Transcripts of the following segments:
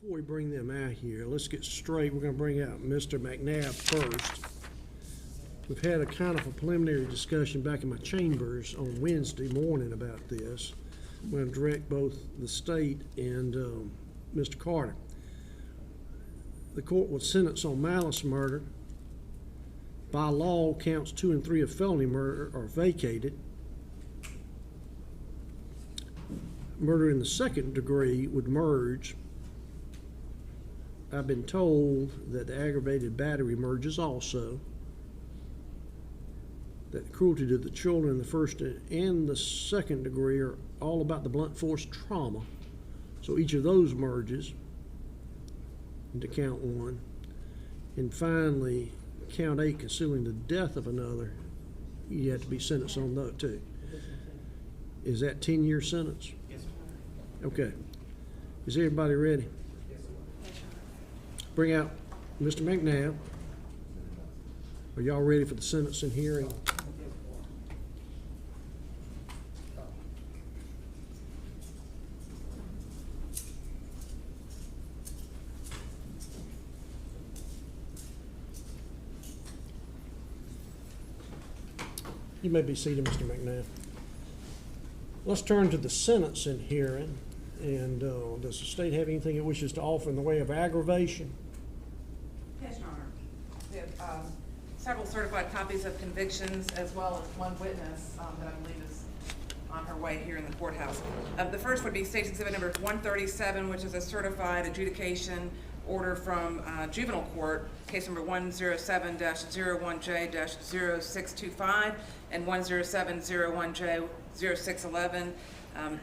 Before we bring them out here, let's get straight. We're going to bring out Mr. McNabb first. We've had a kind of a preliminary discussion back in my chambers on Wednesday morning about this. I'm going to direct both the state and Mr. Carter. The court was sentenced on malice murder. By law, counts 2 and 3 of felony murder are vacated. Murder in the second degree would merge. I've been told that the aggravated battery merges also. That cruelty to the children in the first and the second degree are all about the blunt force trauma. So each of those merges into count 1. And finally, count 8, concealing the death of another, you have to be sentenced on that too. Is that 10-year sentence? Yes, sir. Okay. Is everybody ready? Yes, sir. Bring out Mr. McNabb. Are y'all ready for the sentencing hearing? You may be seated, Mr. McNabb. Let's turn to the sentencing hearing. And does the state have anything it wishes to offer in the way of aggravation? Yes, Your Honor. We have several certified copies of convictions as well as one witness that I believe is on her way here in the courthouse. The first would be State's Exhibit number 137, which is a certified adjudication order from juvenile court, case number 107-01J-0625 and 107-01J-0611.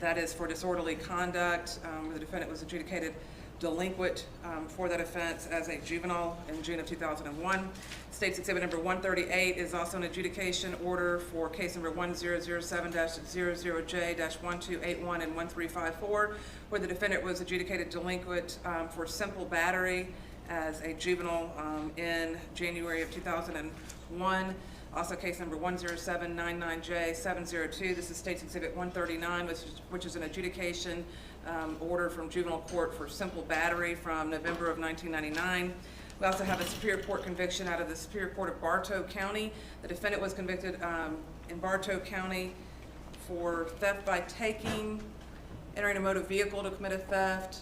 That is for disorderly conduct, where the defendant was adjudicated delinquent for that offense as a juvenile in June of 2001. State's Exhibit number 138 is also an adjudication order for case number 1007-00J-1281 and 1354, where the defendant was adjudicated delinquent for simple battery as a juvenile in January of 2001. Also case number 10799J702. This is State's Exhibit 139, which is an adjudication order from juvenile court for simple battery from November of 1999. We also have a Superior Court conviction out of the Superior Court of Bartow County. The defendant was convicted in Bartow County for theft by taking, entering a motor vehicle to commit a theft,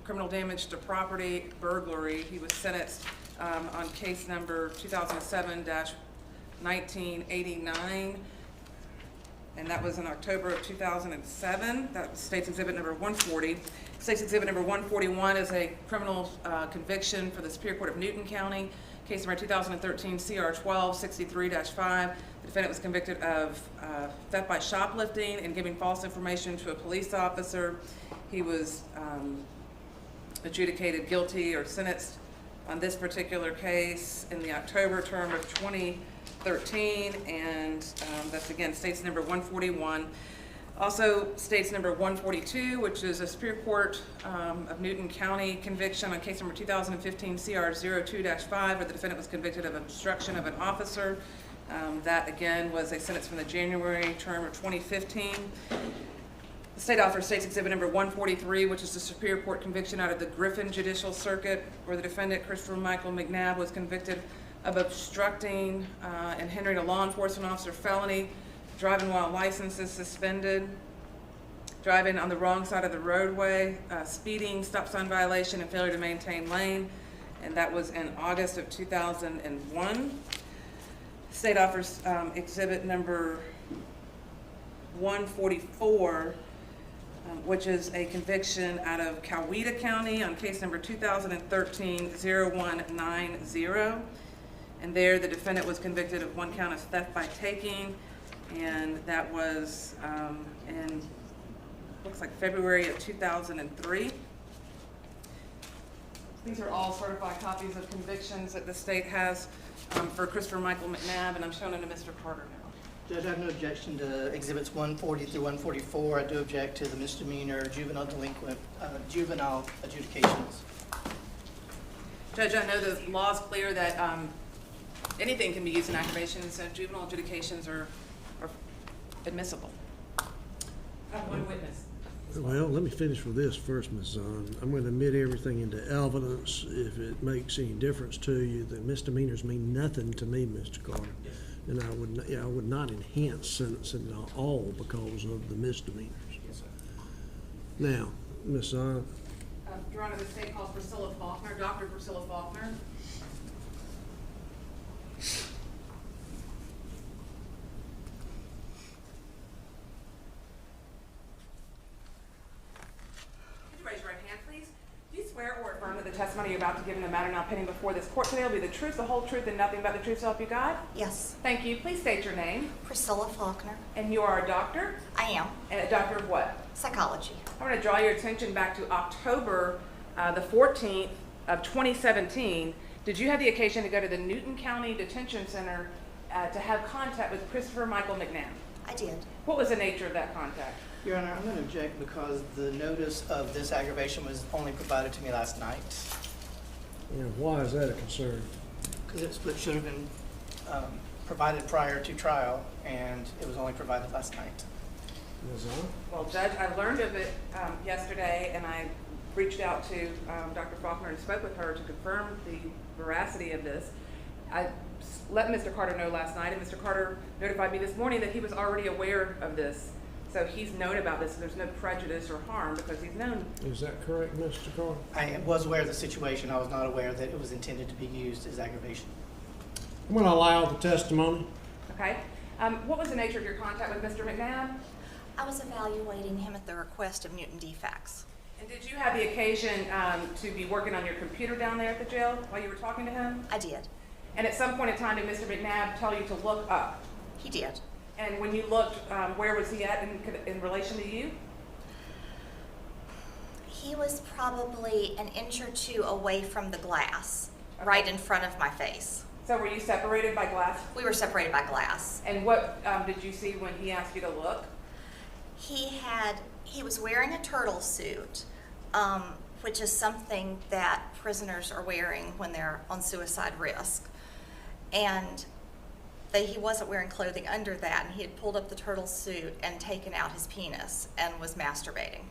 criminal damage to property, burglary. He was sentenced on case number 2007-1989, and that was in October of 2007. That was State's Exhibit number 140. State's Exhibit number 141 is a criminal conviction for the Superior Court of Newton County, case number 2013 CR 1263-5. The defendant was convicted of theft by shoplifting and giving false information to a police officer. He was adjudicated guilty or sentenced on this particular case in the October term of 2013, and that's again State's number 141. Also State's number 142, which is a Superior Court of Newton County conviction on case number 2015 CR 02-5, where the defendant was convicted of obstruction of an officer. That again was a sentence from the January term of 2015. The state offers State's Exhibit number 143, which is the Superior Court conviction out of the Griffin Judicial Circuit, where the defendant, Christopher Michael McNabb, was convicted of obstructing and hindering a law enforcement officer felony, driving while license is suspended, driving on the wrong side of the roadway, speeding, stop sign violation, and failure to maintain lane, and that was in August of 2001. The state offers Exhibit number 144, which is a conviction out of Coweta County on case number 2013-0190. And there the defendant was convicted of one count of theft by taking, and that was in, looks like February of 2003. These are all certified copies of convictions that the state has for Christopher Michael McNabb, and I'm showing them to Mr. Carter now. Judge, I have no objection to Exhibits 140 through 144. I do object to the misdemeanor juvenile delinquent juvenile adjudications. Judge, I know the law is clear that anything can be used in aggravation, so juvenile adjudications are admissible. I have one witness. Well, let me finish with this first, Ms. Zahn. I'm going to admit everything into evidence. If it makes any difference to you, the misdemeanors mean nothing to me, Mr. Carter. And I would not enhance sentencing at all because of the misdemeanors. Now, Ms. Zahn, Your Honor, the state calls Priscilla Faulkner, Dr. Priscilla Faulkner. Could you raise your right hand, please? Do you swear or affirm that the testimony you're about to give in the matter now pending before this court today will be the truth, the whole truth, and nothing but the truth, so help you God? Yes. Thank you. Please state your name. Priscilla Faulkner. And you are a doctor? I am. And a doctor of what? Psychology. I want to draw your attention back to October the 14th of 2017. Did you have the occasion to go to the Newton County Detention Center to have contact with Christopher Michael McNabb? I did. What was the nature of that contact? Your Honor, I'm going to object because the notice of this aggravation was only provided to me last night. and why is that a concern? Because it should have been provided prior to trial, and it was only provided last night. Ms. Zahn? Well, Judge, I learned of it yesterday, and I reached out to Dr. Faulkner and spoke with her to confirm the veracity of this. I let Mr. Carter know last night, and Mr. Carter notified me this morning that he was already aware of this. So he's known about this, and there's no prejudice or harm because he's known. Is that correct, Mr. Carter? I was aware of the situation. I was not aware that it was intended to be used as aggravation. I'm going to allow the testimony. Okay. What was the nature of your contact with Mr. McNabb? I was evaluating him at the request of Newton DFACS. And did you have the occasion to be working on your computer down there at the jail while you were talking to him? I did. And at some point in time, did Mr. McNabb tell you to look up? He did. And when you looked, where was he at in relation to you? He was probably an inch or two away from the glass, right in front of my face. So were you separated by glass? We were separated by glass. And what did you see when he asked you to look? He was wearing a turtle suit, which is something that prisoners are wearing when they're on suicide risk. And he wasn't wearing clothing under that, and he had pulled up the turtle suit and taken out his penis and was masturbating.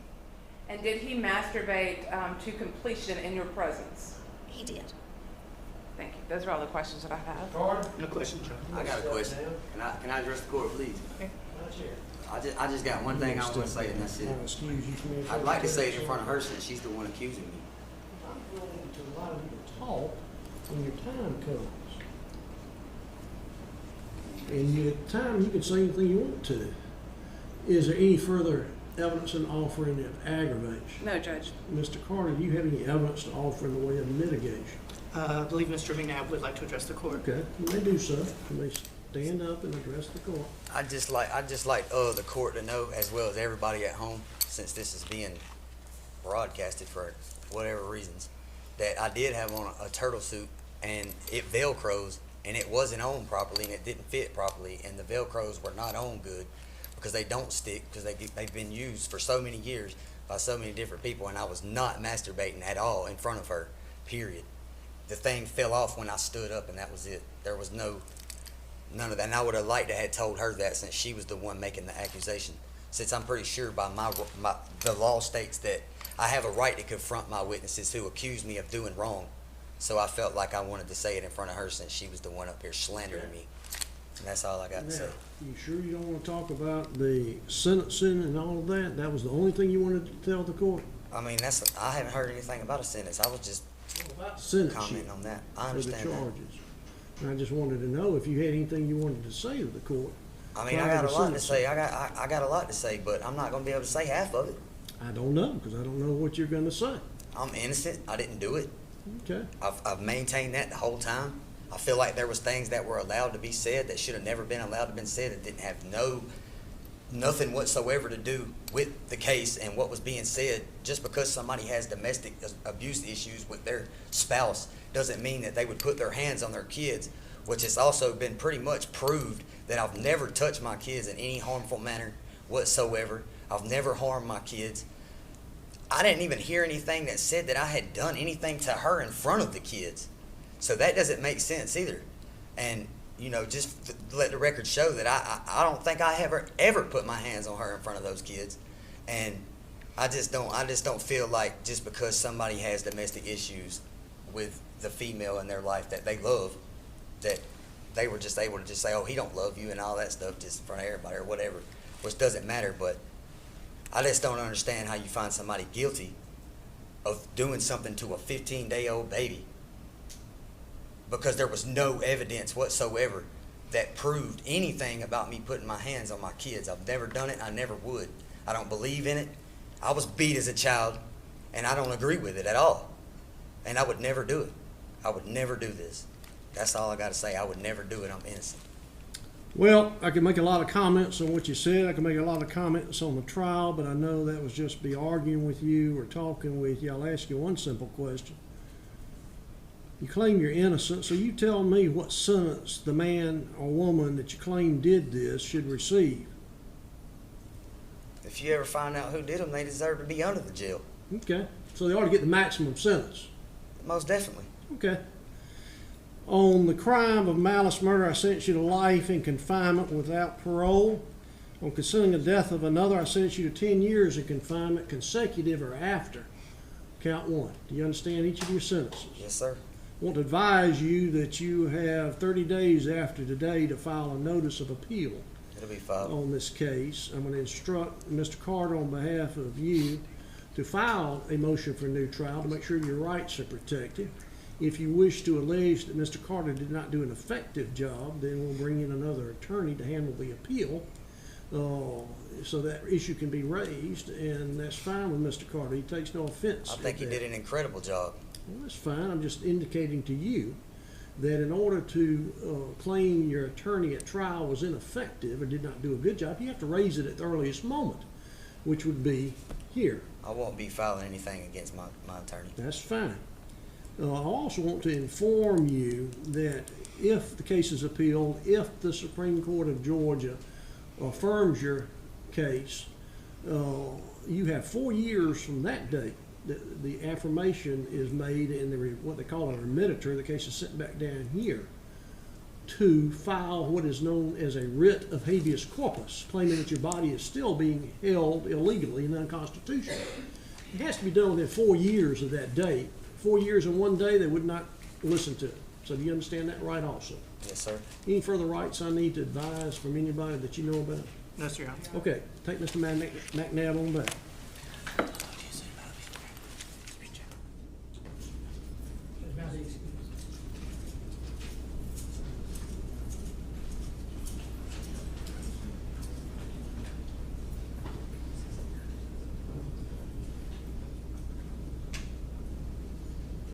And did he masturbate to completion in your presence? He did. Thank you. Those are all the questions that I have. Carter? No question, Judge. I got a question. Can I address the court, please? I just got one thing I want to say, and that's it. Excuse you, Commissioner. I'd like to say it in front of her since she's the one accusing me. I'm willing to allow you to talk when your time comes. And your time, you can say anything you want to. Is there any further evidence in offering of aggravation? No, Judge. Mr. Carter, do you have any evidence to offer in the way of mitigation? I believe Mr. McNabb would like to address the court. Okay, you may do so. You may stand up and address the court. I'd just like the court to know, as well as everybody at home, since this is being broadcasted for whatever reasons, that I did have on a turtle suit, and it velcros, and it wasn't on properly, and it didn't fit properly, and the velcros were not on good because they don't stick, because they've been used for so many years by so many different people, and I was not masturbating at all in front of her, period. The thing fell off when I stood up, and that was it. There was none of that. And I would have liked to have told her that, since she was the one making the accusation. Since I'm pretty sure by the law states that I have a right to confront my witnesses who accuse me of doing wrong. So I felt like I wanted to say it in front of her, since she was the one up here slandering me. And that's all I got to say. Now, you sure you don't want to talk about the sentencing and all of that? That was the only thing you wanted to tell the court? I mean, I haven't heard anything about a sentence. I was just About the sentence commenting sheet on that. I for the understand that. charges. And I just wanted to know if you had anything you wanted to say to the court. I mean, I prior got a lot to sentencing. say. I got a lot to say, but I'm not going to be able to say half of it. I don't know, because I don't know what you're going to say. I'm innocent. I didn't do it. Okay. I've maintained that the whole time. I feel like there was things that were allowed to be said that should have never been allowed to have been said, that didn't have nothing whatsoever to do with the case and what was being said. Just because somebody has domestic abuse issues with their spouse doesn't mean that they would put their hands on their kids, which has also been pretty much proved that I've never touched my kids in any harmful manner whatsoever. I've never harmed my kids. I didn't even hear anything that said that I had done anything to her in front of the kids. So that doesn't make sense either. And, you know, just to let the record show that I don't think I ever put my hands on her in front of those kids. And I just don't feel like just because somebody has domestic issues with the female in their life that they love, that they were just able to just say, oh, he don't love you and all that stuff just in front of everybody or whatever, which doesn't matter. But I just don't understand how you find somebody guilty of doing something to a 15-day-old baby because there was no evidence whatsoever that proved anything about me putting my hands on my kids. I've never done it. I never would. I don't believe in it. I was beat as a child, and I don't agree with it at all. And I would never do it. I would never do this. That's all I got to say. I would never do it. I'm innocent. Well, I can make a lot of comments on what you said. I can make a lot of comments on the trial, but I know that was just be arguing with you or talking with you. I'll ask you one simple question. You claim you're innocent, so you tell me what sentence the man or woman that you claim did this should receive. If you ever find out who did them, they deserve to be under the jail. Okay, so they ought to get the maximum sentence. Most definitely. Okay. On the crime of malice murder, I sentence you to life in confinement without parole. On concealing the death of another, I sentence you to 10 years in confinement, consecutive or after. Count one. Do you understand each of your sentences? Yes, sir. I want to advise you that you have 30 days after today to file a notice of appeal It'll be filed. on this case. I'm going to instruct Mr. Carter on behalf of you to file a motion for a new trial to make sure your rights are protected. If you wish to allege that Mr. Carter did not do an effective job, then we'll bring in another attorney to handle the appeal so that issue can be raised, and that's fine with Mr. Carter. He takes no offense. I think he did an incredible job. Well, that's fine. I'm just indicating to you that in order to claim your attorney at trial was ineffective or did not do a good job, you have to raise it at the earliest moment, which would be here. I won't be filing anything against my attorney. That's fine. I also want to inform you that if the case is appealed, if the Supreme Court of Georgia affirms your case, you have 4 years from that date. The affirmation is made in what they call a remitter. The case is sent back down here to file what is known as a writ of habeas corpus, claiming that your body is still being held illegally and unconstitutional. It has to be done within 4 years of that date. 4 years and 1 day, they would not listen to it. So do you understand that right also? Yes, sir. Any further rights I need to advise from anybody that you know about? No, sir. Okay, take Mr. McNabb on back.